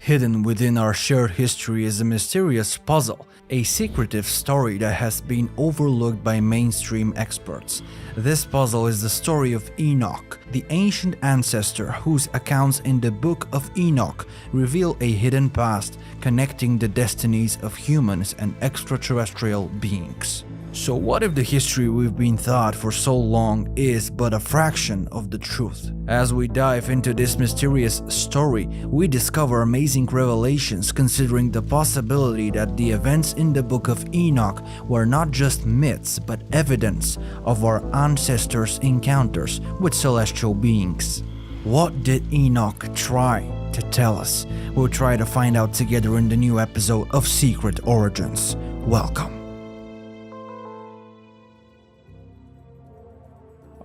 Hidden within our shared history is a mysterious puzzle, a secretive story that has been overlooked by mainstream experts. This puzzle is the story of Enoch, the ancient ancestor whose accounts in the Book of Enoch reveal a hidden past connecting the destinies of humans and extraterrestrial beings. So what if the history we've been taught for so long is but a fraction of the truth? As we dive into this mysterious story, we discover amazing revelations considering the possibility that the events in the Book of Enoch were not just myths but evidence of our ancestors' encounters with celestial beings. What did Enoch try to tell us? We'll try to find out together in the new episode of Secret Origins. Welcome.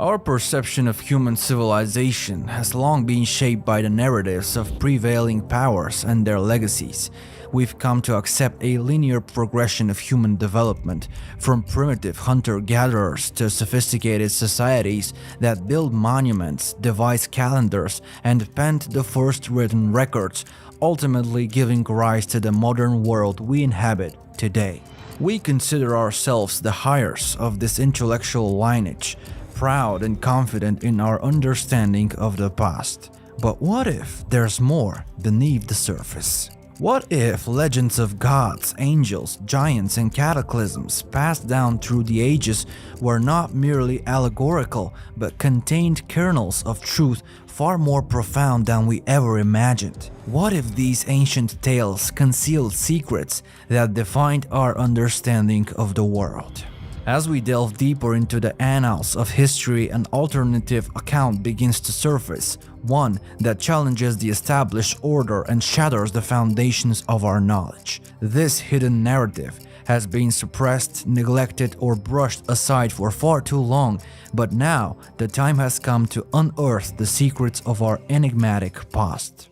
Our perception of human civilization has long been shaped by the narratives of prevailing powers and their legacies. We've come to accept a linear progression of human development, from primitive hunter-gatherers to sophisticated societies that build monuments, devise calendars, and penned the first written records, ultimately giving rise to the modern world we inhabit today. We consider ourselves the heirs of this intellectual lineage, proud and confident in our understanding of the past. But what if there's more beneath the surface? What if legends of gods, angels, giants, and cataclysms passed down through the ages were not merely allegorical but contained kernels of truth far more profound than we ever imagined? What if these ancient tales concealed secrets that defined our understanding of the world? As we delve deeper into the annals of history, an alternative account begins to surface, one that challenges the established order and shatters the foundations of our knowledge. This hidden narrative has been suppressed, neglected, or brushed aside for far too long, but now the time has come to unearth the secrets of our enigmatic past.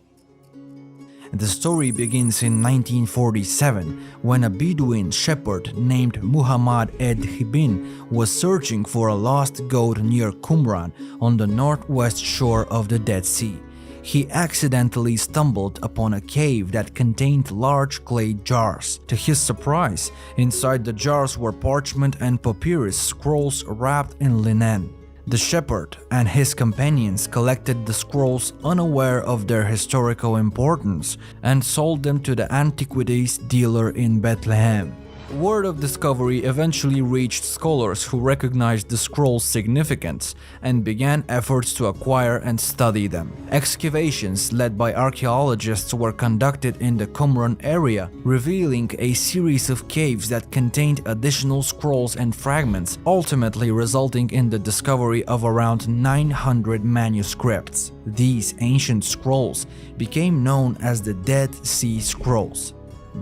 The story begins in 1947 when a Bedouin shepherd named Muhammad Ed Hibin was searching for a lost goat near Qumran on the northwest shore of the Dead Sea. He accidentally stumbled upon a cave that contained large clay jars. To his surprise, inside the jars were parchment and papyrus scrolls wrapped in linen. The shepherd and his companions collected the scrolls unaware of their historical importance and sold them to the antiquities dealer in Bethlehem. Word of discovery eventually reached scholars who recognized the scrolls' significance and began efforts to acquire and study them. Excavations led by archaeologists were conducted in the Qumran area, revealing a series of caves that contained additional scrolls and fragments, ultimately resulting in the discovery of around 900 manuscripts. These ancient scrolls became known as the Dead Sea Scrolls.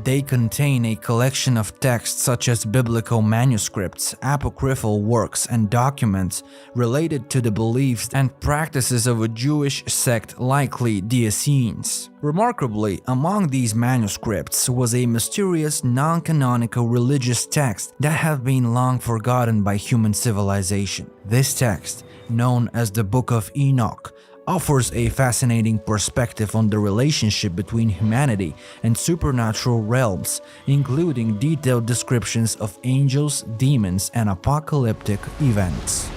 They contain a collection of texts such as biblical manuscripts, apocryphal works, and documents related to the beliefs and practices of a Jewish sect, likely the Essenes. Remarkably, among these manuscripts was a mysterious non-canonical religious text that had been long forgotten by human civilization. This text, known as the Book of Enoch, offers a fascinating perspective on the relationship between humanity and supernatural realms, including detailed descriptions of angels, demons, and apocalyptic events.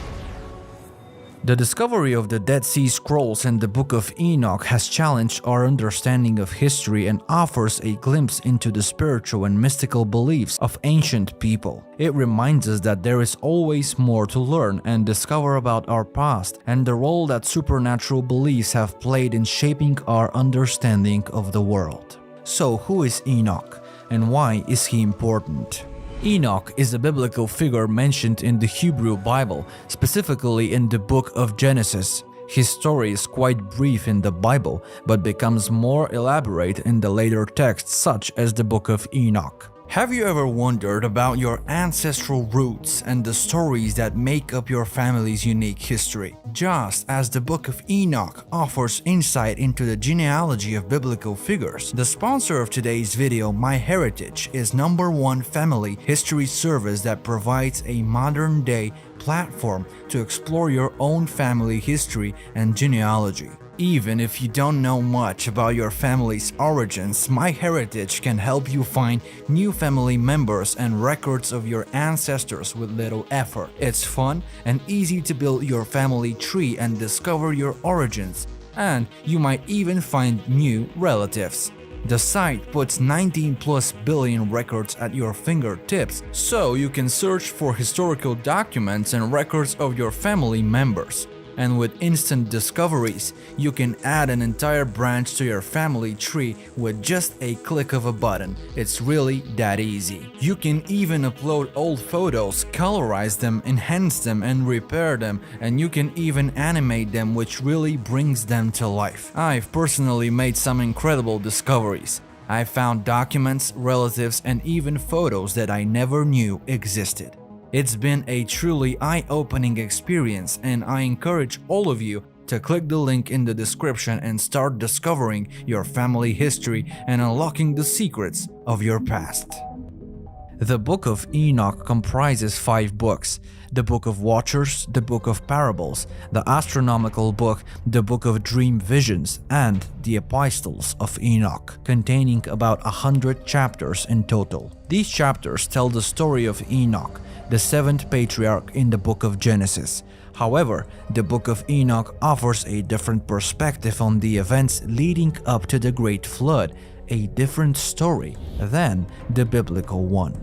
The discovery of the Dead Sea Scrolls and the Book of Enoch has challenged our understanding of history and offers a glimpse into the spiritual and mystical beliefs of ancient people. It reminds us that there is always more to learn and discover about our past and the role that supernatural beliefs have played in shaping our understanding of the world. So, who is Enoch, and why is he important? Enoch is a biblical figure mentioned in the Hebrew Bible, specifically in the book of Genesis. His story is quite brief in the Bible, but becomes more elaborate in the later texts such as the Book of Enoch. Have you ever wondered about your ancestral roots and the stories that make up your family's unique history? Just as the Book of Enoch offers insight into the genealogy of biblical figures, the sponsor of today's video, MyHeritage, is #1 family history service that provides a modern-day platform to explore your own family history and genealogy. Even if you don't know much about your family's origins, MyHeritage can help you find new family members and records of your ancestors with little effort. It's fun and easy to build your family tree and discover your origins, and you might even find new relatives. The site puts 19 plus billion records at your fingertips, so you can search for historical documents and records of your family members. And with instant discoveries, you can add an entire branch to your family tree with just a click of a button. It's really that easy. You can even upload old photos, colorize them, enhance them, and repair them, and you can even animate them, which really brings them to life. I've personally made some incredible discoveries. I found documents, relatives, and even photos that I never knew existed. It's been a truly eye-opening experience, and I encourage all of you to click the link in the description and start discovering your family history and unlocking the secrets of your past. The Book of Enoch comprises 5 books: the Book of Watchers, the Book of Parables, the Astronomical Book, the Book of Dream Visions, and the Epistles of Enoch, containing about 100 chapters in total. These chapters tell the story of Enoch, the 7th patriarch in the Book of Genesis. However, the Book of Enoch offers a different perspective on the events leading up to the Great Flood, a different story than the biblical one.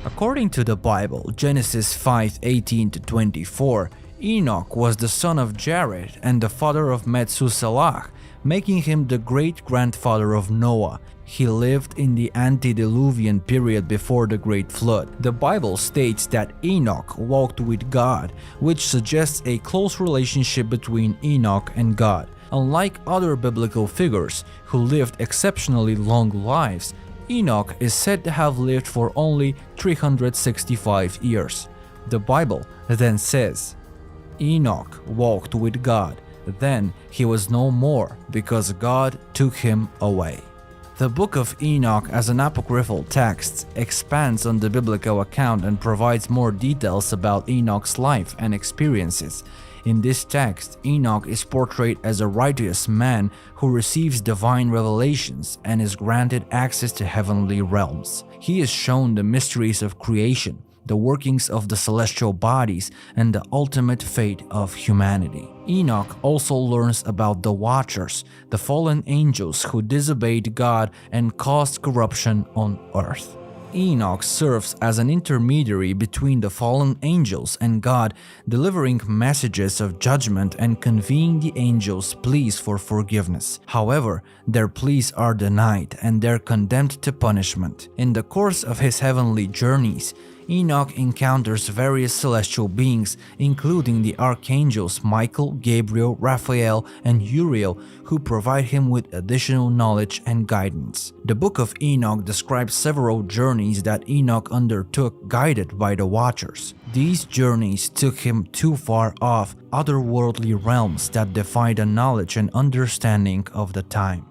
According to the Bible, Genesis 5:18-24, Enoch was the son of Jared and the father of Methuselah, making him the great-grandfather of Noah. He lived in the antediluvian period before the Great Flood. The Bible states that Enoch walked with God, which suggests a close relationship between Enoch and God. Unlike other biblical figures who lived exceptionally long lives, Enoch is said to have lived for only 365 years. The Bible then says, Enoch walked with God, then he was no more because God took him away. The Book of Enoch as an apocryphal text expands on the biblical account and provides more details about Enoch's life and experiences. In this text, Enoch is portrayed as a righteous man who receives divine revelations and is granted access to heavenly realms. He is shown the mysteries of creation, the workings of the celestial bodies, and the ultimate fate of humanity. Enoch also learns about the Watchers, the fallen angels who disobeyed God and caused corruption on earth. Enoch serves as an intermediary between the fallen angels and God, delivering messages of judgment and conveying the angels' pleas for forgiveness. However, their pleas are denied and they're condemned to punishment. In the course of his heavenly journeys, Enoch encounters various celestial beings, including the archangels Michael, Gabriel, Raphael, and Uriel, who provide him with additional knowledge and guidance. The Book of Enoch describes several journeys that Enoch undertook guided by the Watchers. These journeys took him too far off otherworldly realms that defy the knowledge and understanding of the time.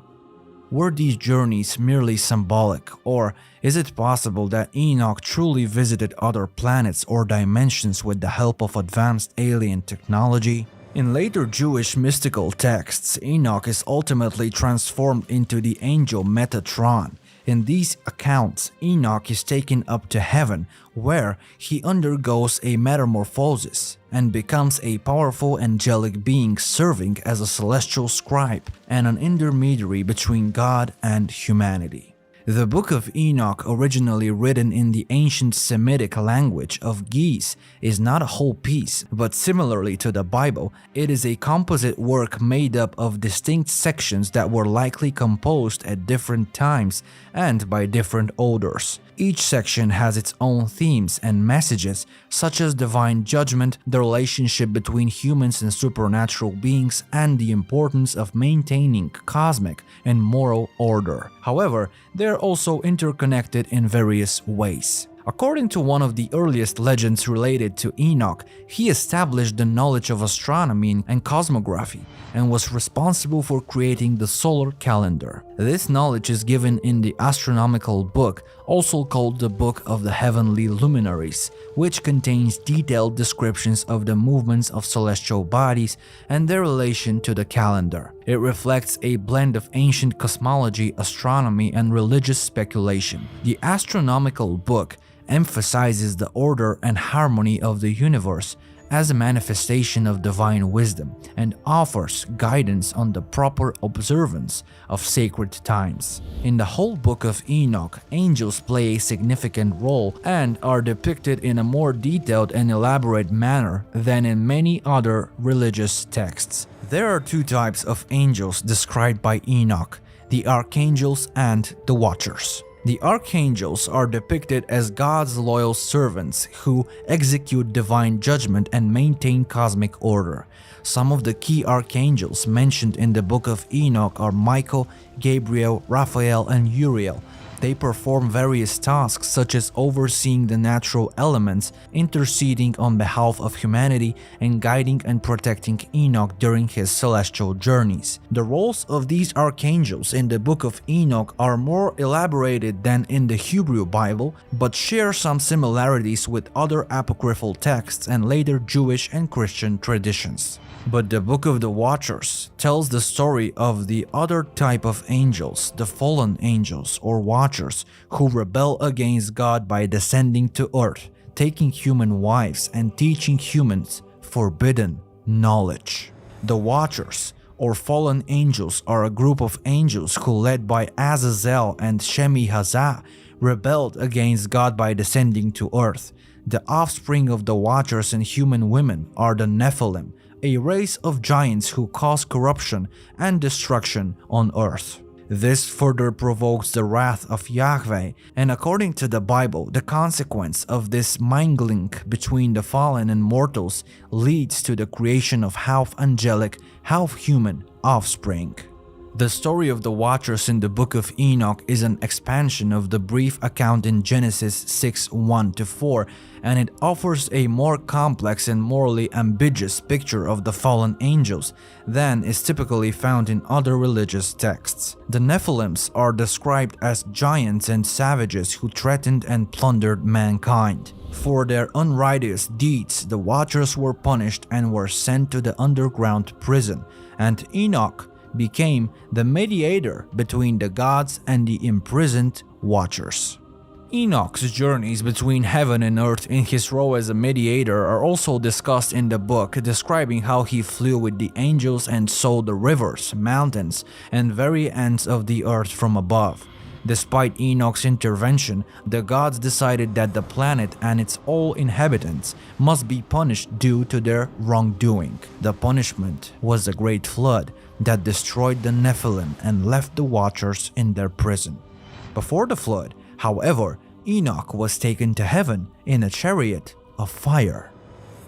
Were these journeys merely symbolic, or is it possible that Enoch truly visited other planets or dimensions with the help of advanced alien technology? In later Jewish mystical texts, Enoch is ultimately transformed into the angel Metatron. In these accounts, Enoch is taken up to heaven, where he undergoes a metamorphosis and becomes a powerful angelic being serving as a celestial scribe and an intermediary between God and humanity. The Book of Enoch, originally written in the ancient Semitic language of Ge'ez, is not a whole piece, but similarly to the Bible, it is a composite work made up of distinct sections that were likely composed at different times and by different authors. Each section has its own themes and messages, such as divine judgment, the relationship between humans and supernatural beings, and the importance of maintaining cosmic and moral order. However, they are also interconnected in various ways. According to one of the earliest legends related to Enoch, he established the knowledge of astronomy and cosmography and was responsible for creating the solar calendar. This knowledge is given in the astronomical book, also called the Book of the Heavenly Luminaries, which contains detailed descriptions of the movements of celestial bodies and their relation to the calendar. It reflects a blend of ancient cosmology, astronomy, and religious speculation. The astronomical book emphasizes the order and harmony of the universe as a manifestation of divine wisdom and offers guidance on the proper observance of sacred times. In the whole book of Enoch, angels play a significant role and are depicted in a more detailed and elaborate manner than in many other religious texts. There are two types of angels described by Enoch: the archangels and the watchers. The archangels are depicted as God's loyal servants who execute divine judgment and maintain cosmic order. Some of the key archangels mentioned in the book of Enoch are Michael, Gabriel, Raphael, and Uriel. They perform various tasks such as overseeing the natural elements, interceding on behalf of humanity, and guiding and protecting Enoch during his celestial journeys. The roles of these archangels in the book of Enoch are more elaborated than in the Hebrew Bible, but share some similarities with other apocryphal texts and later Jewish and Christian traditions. But the Book of the Watchers tells the story of the other type of angels, the fallen angels or watchers, who rebel against God by descending to earth, taking human wives and teaching humans forbidden knowledge. The Watchers or fallen angels are a group of angels who, led by Azazel and Shemi-Hazah, rebelled against God by descending to earth. The offspring of the Watchers and human women are the Nephilim, a race of giants who cause corruption and destruction on earth. This further provokes the wrath of Yahweh, and according to the Bible, the consequence of this mingling between the fallen and mortals leads to the creation of half-angelic, half-human offspring. The story of the Watchers in the Book of Enoch is an expansion of the brief account in Genesis 6:1-4, and it offers a more complex and morally ambiguous picture of the fallen angels than is typically found in other religious texts. The Nephilims are described as giants and savages who threatened and plundered mankind. For their unrighteous deeds, the Watchers were punished and were sent to the underground prison, and Enoch became the mediator between the gods and the imprisoned Watchers. Enoch's journeys between heaven and earth in his role as a mediator are also discussed in the book, describing how he flew with the angels and saw the rivers, mountains, and very ends of the earth from above. Despite Enoch's intervention, the gods decided that the planet and its all inhabitants must be punished due to their wrongdoing. The punishment was a great flood that destroyed the Nephilim and left the Watchers in their prison. Before the flood, however, Enoch was taken to heaven in a chariot of fire.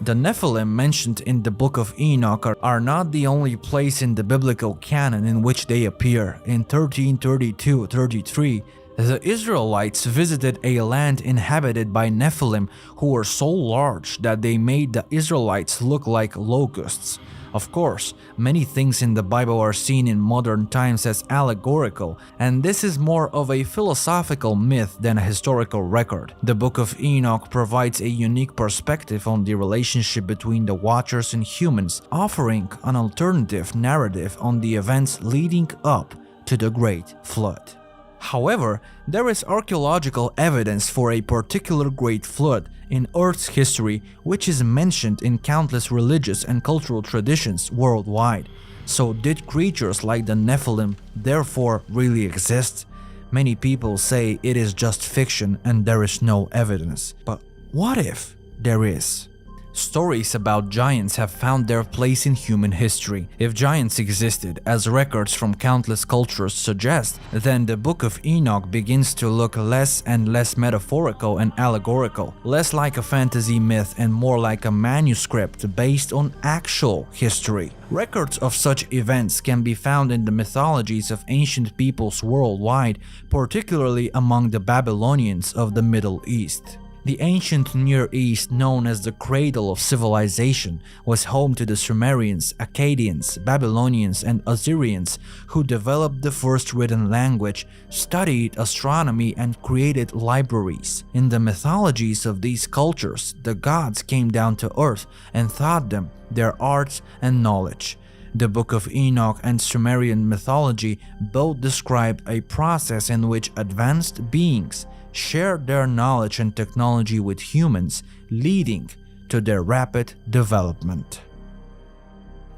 The Nephilim mentioned in the Book of Enoch are not the only place in the biblical canon in which they appear. In 1332-33, the Israelites visited a land inhabited by Nephilim who were so large that they made the Israelites look like locusts. Of course, many things in the Bible are seen in modern times as allegorical, and this is more of a philosophical myth than a historical record. The Book of Enoch provides a unique perspective on the relationship between the Watchers and humans, offering an alternative narrative on the events leading up to the Great Flood. However, there is archaeological evidence for a particular Great Flood in Earth's history which is mentioned in countless religious and cultural traditions worldwide. So did creatures like the Nephilim therefore really exist? Many people say it is just fiction and there is no evidence. But what if there is? Stories about giants have found their place in human history. If giants existed, as records from countless cultures suggest, then the Book of Enoch begins to look less and less metaphorical and allegorical, less like a fantasy myth and more like a manuscript based on actual history. Records of such events can be found in the mythologies of ancient peoples worldwide, particularly among the Babylonians of the Middle East. The ancient Near East, known as the cradle of civilization, was home to the Sumerians, Akkadians, Babylonians, and Assyrians, who developed the first written language, studied astronomy, and created libraries. In the mythologies of these cultures, the gods came down to earth and taught them their arts and knowledge. The Book of Enoch and Sumerian mythology both describe a process in which advanced beings shared their knowledge and technology with humans, leading to their rapid development.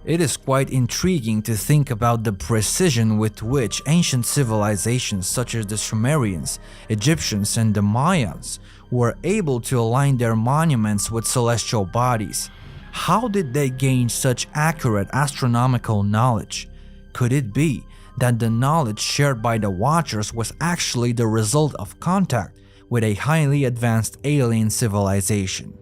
It is quite intriguing to think about the precision with which ancient civilizations such as the Sumerians, Egyptians, and the Mayans were able to align their monuments with celestial bodies. How did they gain such accurate astronomical knowledge? Could it be that the knowledge shared by the Watchers was actually the result of contact with a highly advanced alien civilization?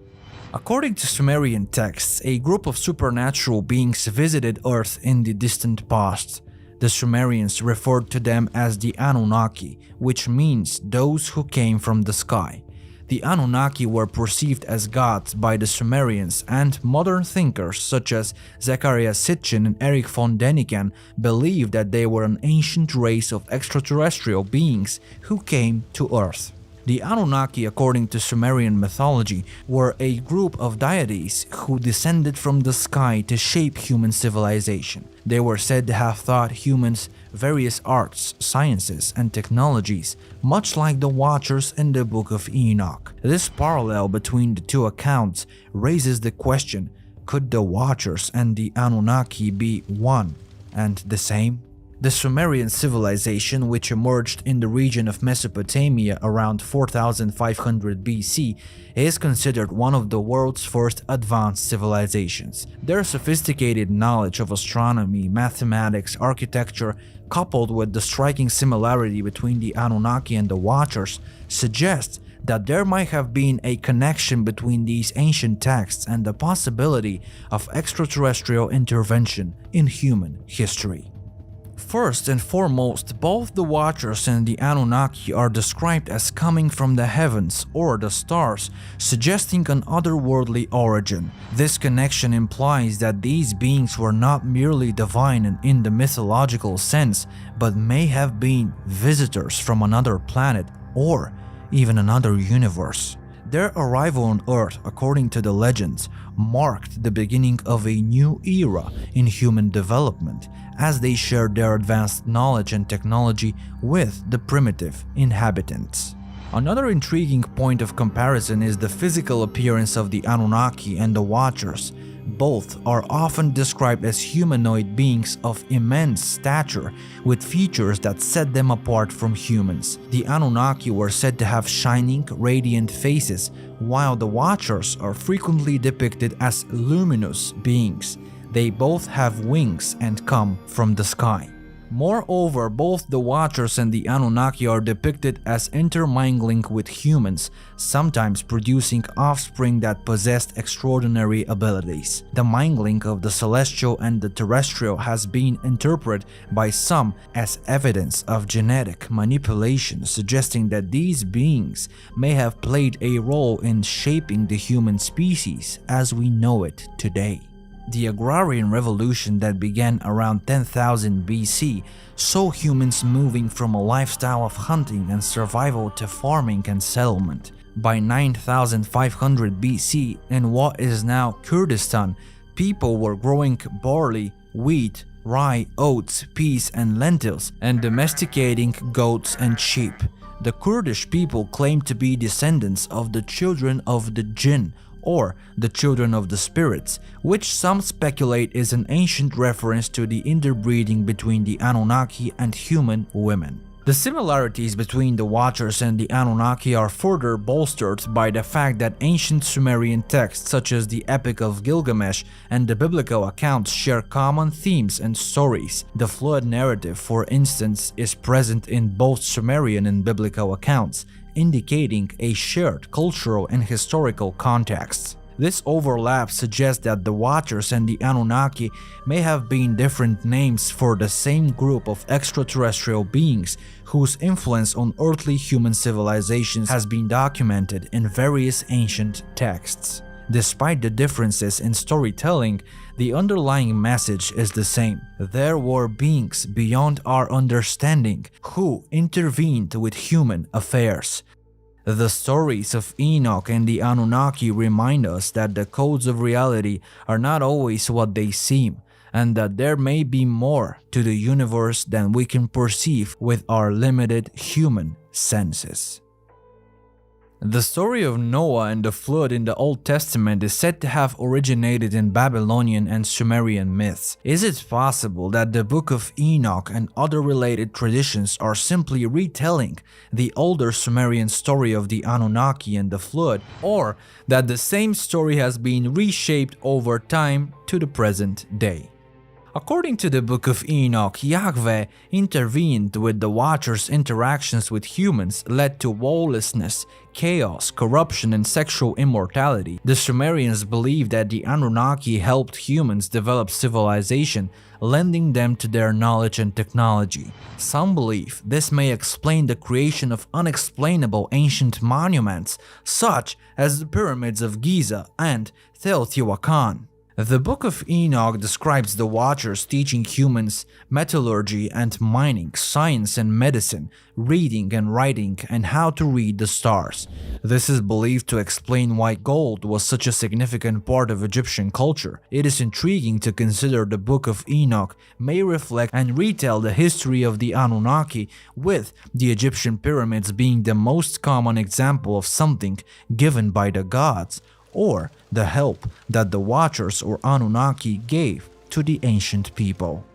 According to Sumerian texts, a group of supernatural beings visited Earth in the distant past. The Sumerians referred to them as the Anunnaki, which means those who came from the sky. The Anunnaki were perceived as gods by the Sumerians, and modern thinkers such as Zecharia Sitchin and Erich von Däniken believe that they were an ancient race of extraterrestrial beings who came to Earth. The Anunnaki, according to Sumerian mythology, were a group of deities who descended from the sky to shape human civilization. They were said to have taught humans various arts, sciences, and technologies, much like the Watchers in the Book of Enoch. This parallel between the two accounts raises the question, could the Watchers and the Anunnaki be one and the same? The Sumerian civilization, which emerged in the region of Mesopotamia around 4500 BC, is considered one of the world's first advanced civilizations. Their sophisticated knowledge of astronomy, mathematics, architecture, coupled with the striking similarity between the Anunnaki and the Watchers, suggests that there might have been a connection between these ancient texts and the possibility of extraterrestrial intervention in human history. First and foremost, both the Watchers and the Anunnaki are described as coming from the heavens or the stars, suggesting an otherworldly origin. This connection implies that these beings were not merely divine in the mythological sense, but may have been visitors from another planet or even another universe. Their arrival on Earth, according to the legends, marked the beginning of a new era in human development, as they shared their advanced knowledge and technology with the primitive inhabitants. Another intriguing point of comparison is the physical appearance of the Anunnaki and the Watchers. Both are often described as humanoid beings of immense stature with features that set them apart from humans. The Anunnaki were said to have shining, radiant faces, while the Watchers are frequently depicted as luminous beings. They both have wings and come from the sky. Moreover, both the Watchers and the Anunnaki are depicted as intermingling with humans, sometimes producing offspring that possessed extraordinary abilities. The mingling of the celestial and the terrestrial has been interpreted by some as evidence of genetic manipulation, suggesting that these beings may have played a role in shaping the human species as we know it today. The agrarian revolution that began around 10,000 BC saw humans moving from a lifestyle of hunting and survival to farming and settlement. By 9500 BC, in what is now Kurdistan, people were growing barley, wheat, rye, oats, peas, and lentils, and domesticating goats and sheep. The Kurdish people claimed to be descendants of the children of the Jinn, or the children of the spirits, which some speculate is an ancient reference to the interbreeding between the Anunnaki and human women. The similarities between the Watchers and the Anunnaki are further bolstered by the fact that ancient Sumerian texts such as the Epic of Gilgamesh and the biblical accounts share common themes and stories. The flood narrative, for instance, is present in both Sumerian and biblical accounts, indicating a shared cultural and historical context. This overlap suggests that the Watchers and the Anunnaki may have been different names for the same group of extraterrestrial beings whose influence on earthly human civilizations has been documented in various ancient texts. Despite the differences in storytelling, the underlying message is the same. There were beings beyond our understanding who intervened with human affairs. The stories of Enoch and the Anunnaki remind us that the codes of reality are not always what they seem, and that there may be more to the universe than we can perceive with our limited human senses. The story of Noah and the flood in the Old Testament is said to have originated in Babylonian and Sumerian myths. Is it possible that the Book of Enoch and other related traditions are simply retelling the older Sumerian story of the Anunnaki and the flood, or that the same story has been reshaped over time to the present day? According to the Book of Enoch, Yahweh intervened with the Watcher's interactions with humans led to lawlessness, chaos, corruption, and sexual immortality. The Sumerians believed that the Anunnaki helped humans develop civilization, lending them to their knowledge and technology. Some believe this may explain the creation of unexplainable ancient monuments, such as the pyramids of Giza and Teotihuacan. The Book of Enoch describes the Watchers teaching humans metallurgy and mining, science and medicine, reading and writing, and how to read the stars. This is believed to explain why gold was such a significant part of Egyptian culture. It is intriguing to consider the Book of Enoch may reflect and retell the history of the Anunnaki, with the Egyptian pyramids being the most common example of something given by the gods, or the help that the Watchers or Anunnaki gave to the ancient people.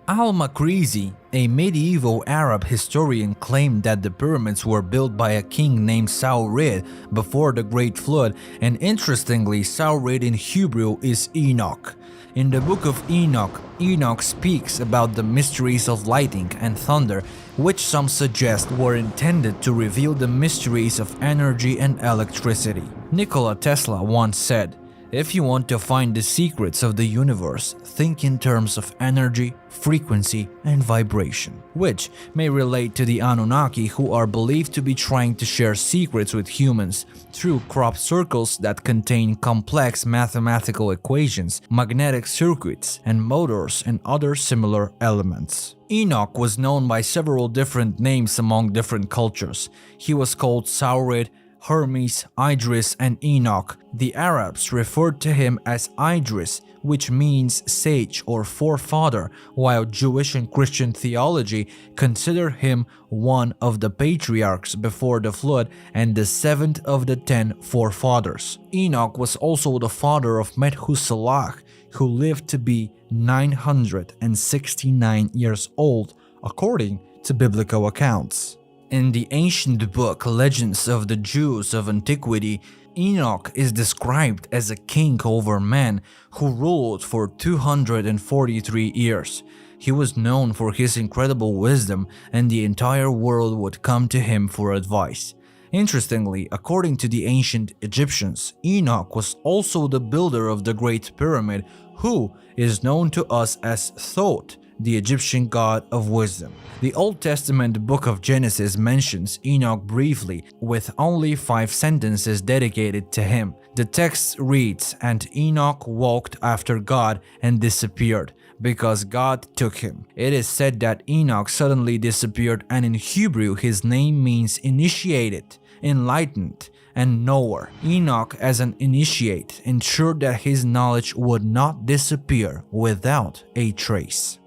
Al-Makrizi, a medieval Arab historian, claimed that the pyramids were built by a king named Saurid before the Great Flood, and interestingly, Saurid in Hebrew is Enoch. In the Book of Enoch, Enoch speaks about the mysteries of lightning and thunder, which some suggest were intended to reveal the mysteries of energy and electricity. Nikola Tesla once said, "If you want to find the secrets of the universe, think in terms of energy, frequency, and vibration," which may relate to the Anunnaki, who are believed to be trying to share secrets with humans through crop circles that contain complex mathematical equations, magnetic circuits, and motors and other similar elements. Enoch was known by several different names among different cultures. He was called Saurid, Hermes, Idris, and Enoch. The Arabs referred to him as Idris, which means sage or forefather, while Jewish and Christian theology consider him one of the patriarchs before the flood and the seventh of the 10 forefathers. Enoch was also the father of Methuselah, who lived to be 969 years old, according to biblical accounts. In the ancient book Legends of the Jews of Antiquity, Enoch is described as a king over men who ruled for 243 years. He was known for his incredible wisdom, and the entire world would come to him for advice. Interestingly, according to the ancient Egyptians, Enoch was also the builder of the Great Pyramid, who is known to us as Thoth, the Egyptian god of wisdom. The Old Testament book of Genesis mentions Enoch briefly, with only 5 sentences dedicated to him. The text reads, "And Enoch walked after God and disappeared, because God took him." It is said that Enoch suddenly disappeared, and in Hebrew his name means initiated, enlightened, and knower. Enoch, as an initiate, ensured that his knowledge would not disappear without a trace.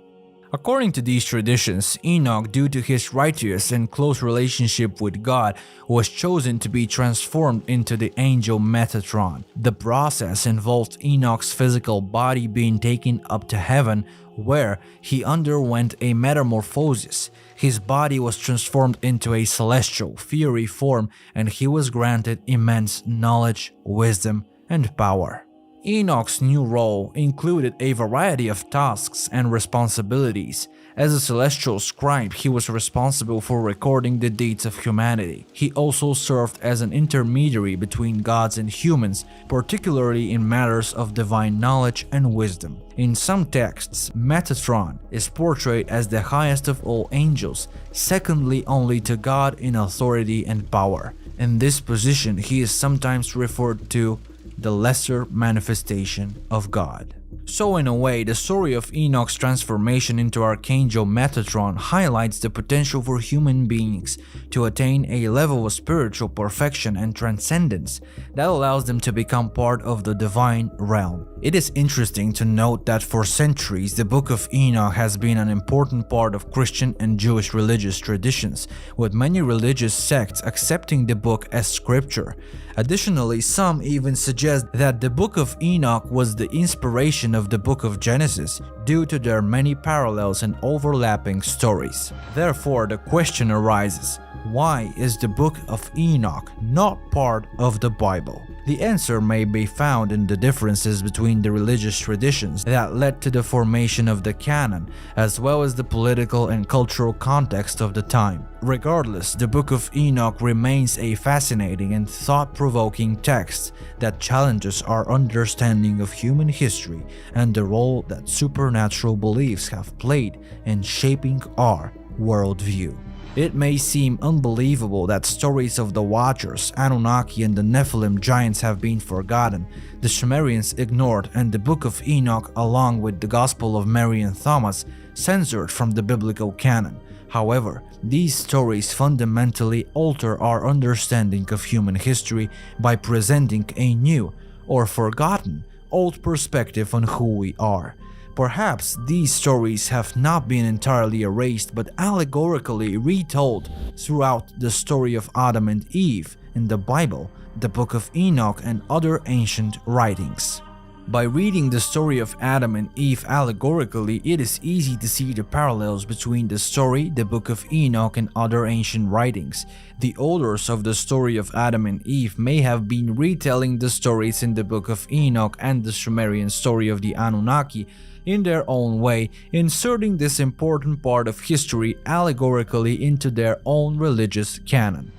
According to these traditions, Enoch, due to his righteous and close relationship with God, was chosen to be transformed into the angel Metatron. The process involved Enoch's physical body being taken up to heaven, where he underwent a metamorphosis. His body was transformed into a celestial, fiery form, and he was granted immense knowledge, wisdom, and power. Enoch's new role included a variety of tasks and responsibilities. As a celestial scribe, he was responsible for recording the deeds of humanity. He also served as an intermediary between gods and humans, particularly in matters of divine knowledge and wisdom. In some texts, Metatron is portrayed as the highest of all angels, secondly only to God in authority and power. In this position, he is sometimes referred to the lesser manifestation of God. So in a way, the story of Enoch's transformation into Archangel Metatron highlights the potential for human beings to attain a level of spiritual perfection and transcendence that allows them to become part of the divine realm. It is interesting to note that for centuries the Book of Enoch has been an important part of Christian and Jewish religious traditions, with many religious sects accepting the book as scripture. Additionally, some even suggest that the Book of Enoch was the inspiration of the Book of Genesis due to their many parallels and overlapping stories. Therefore, the question arises, why is the Book of Enoch not part of the Bible? The answer may be found in the differences between the religious traditions that led to the formation of the canon, as well as the political and cultural context of the time. Regardless, the Book of Enoch remains a fascinating and thought-provoking text that challenges our understanding of human history and the role that supernatural beliefs have played in shaping our worldview. It may seem unbelievable that stories of the Watchers, Anunnaki, and the Nephilim giants have been forgotten, the Sumerians ignored, and the Book of Enoch, along with the Gospel of Mary and Thomas, censored from the biblical canon. However, these stories fundamentally alter our understanding of human history by presenting a new, or forgotten, old perspective on who we are. Perhaps these stories have not been entirely erased but allegorically retold throughout the story of Adam and Eve in the Bible, the Book of Enoch, and other ancient writings. By reading the story of Adam and Eve allegorically, it is easy to see the parallels between the story, the Book of Enoch, and other ancient writings. The authors of the story of Adam and Eve may have been retelling the stories in the Book of Enoch and the Sumerian story of the Anunnaki in their own way, inserting this important part of history allegorically into their own religious canon.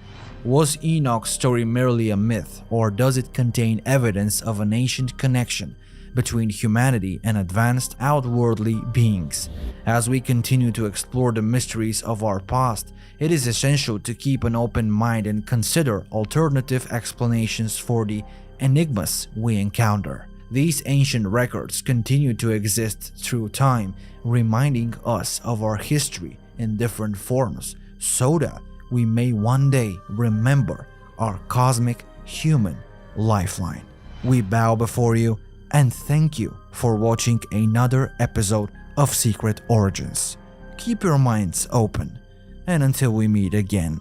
Was Enoch's story merely a myth, or does it contain evidence of an ancient connection between humanity and advanced outworldly beings? As we continue to explore the mysteries of our past, it is essential to keep an open mind and consider alternative explanations for the enigmas we encounter. These ancient records continue to exist through time, reminding us of our history in different forms, so that we may one day remember our cosmic human lifeline. We bow before you and thank you for watching another episode of Secret Origins. Keep your minds open, and until we meet again.